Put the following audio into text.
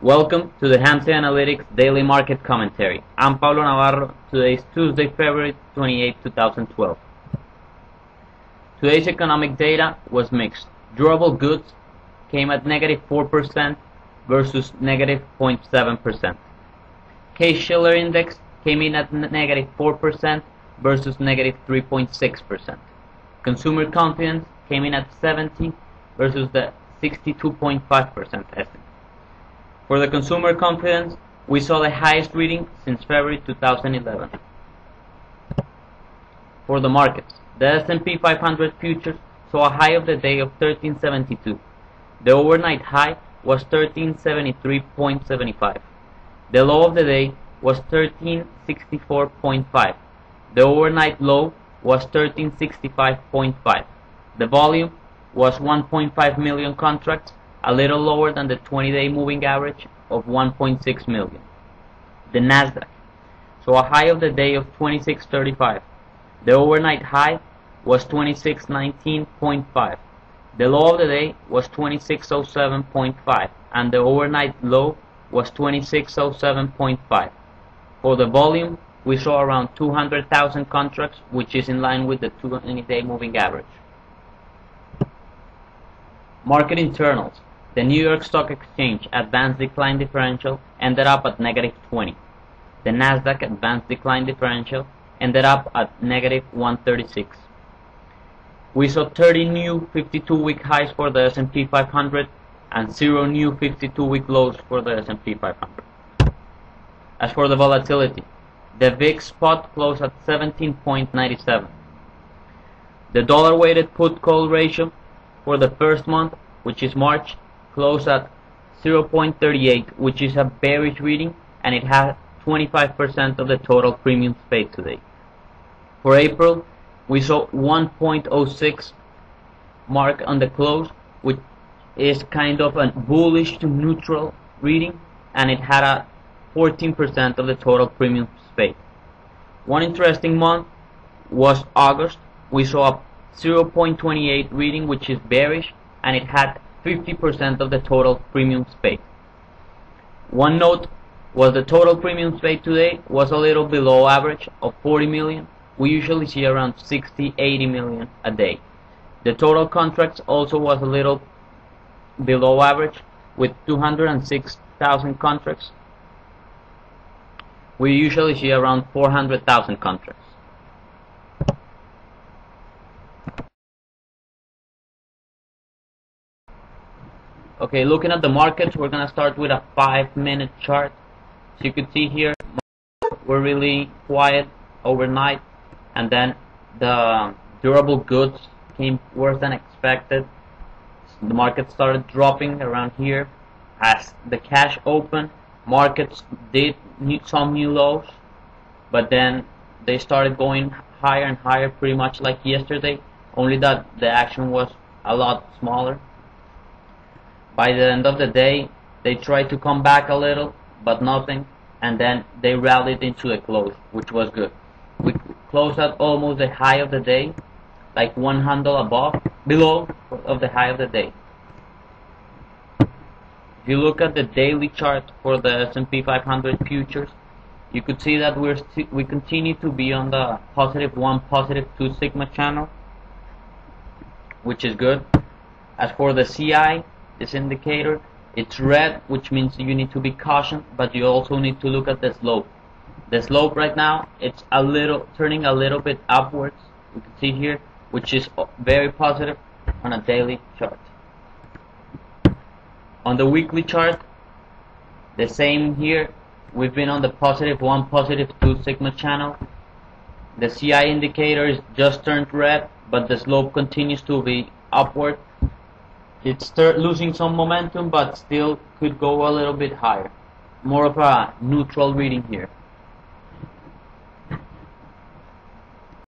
Welcome to the Hamse Analytics Daily Market Commentary. I'm Pablo Navarro. Today is Tuesday, February 28, 2012. Today's economic data was mixed. Durable goods came at negative 4% versus negative 0.7%. Case-Shiller Index came in at negative 4% versus negative 3.6%. Consumer confidence came in at 70 versus the 62.5% estimate. For the consumer confidence, we saw the highest reading since February 2011. For the markets, the S&P 500 futures saw a high of the day of 1372. The overnight high was 1373.75. The low of the day was 1364.5. The overnight low was 1365.5. The volume was 1.5 million contracts, a little lower than the 20-day moving average of 1.6 million. The Nasdaq saw a high of the day of 2635. The overnight high was 2619.5. The low of the day was 2607.5, and the overnight low was 2607.5. For the volume, we saw around 200,000 contracts, which is in line with the 20-day moving average. Market internals. The New York Stock Exchange advanced decline differential ended up at negative 20. The Nasdaq advanced decline differential ended up at negative 136. We saw 30 new 52-week highs for the S&P 500 and 0 new 52-week lows for the S&P 500. As for the volatility, the VIX spot closed at 17.97. The dollar-weighted put-call ratio for the first month, which is March, closed at 0.38, which is a bearish reading, and it had 25% of the total premiums paid today. For April, we saw 1.06 mark on the close, which is kind of a bullish to neutral reading, and it had a 14% of the total premiums paid. One interesting month was August. We saw a 0.28 reading, which is bearish, and it had 50% of the total premiums paid. One note was the total premiums paid today was a little below average of 40 million. We usually see around 60-80 million a day. The total contracts also was a little below average with 206,000 contracts. We usually see around 400,000 contracts. Okay, looking at the markets, we're gonna start with a 5-minute chart. So you can see here, we're really quiet overnight, and then the durable goods came worse than expected. The market started dropping around here. As the cash opened, markets did need some new lows, but then they started going higher and higher, pretty much like yesterday, only that the action was a lot smaller. By the end of the day, they tried to come back a little, but nothing, and then they rallied into the close, which was good. We closed at almost the high of the day, like one handle below of the high of the day. If you look at the daily chart for the S&P 500 futures, you could see that we continue to be on the positive 1, positive 2 sigma channel, which is good. As for the CI, this indicator, it's red, which means you need to be cautious, but you also need to look at the slope. The slope right now, it's turning a little bit upwards. You can see here, which is very positive on a daily chart. On the weekly chart, the same here. We've been on the positive 1, positive 2 sigma channel. The CI indicator is just turned red, but the slope continues to be upward. It's losing some momentum, but still could go a little bit higher. More of a neutral reading here.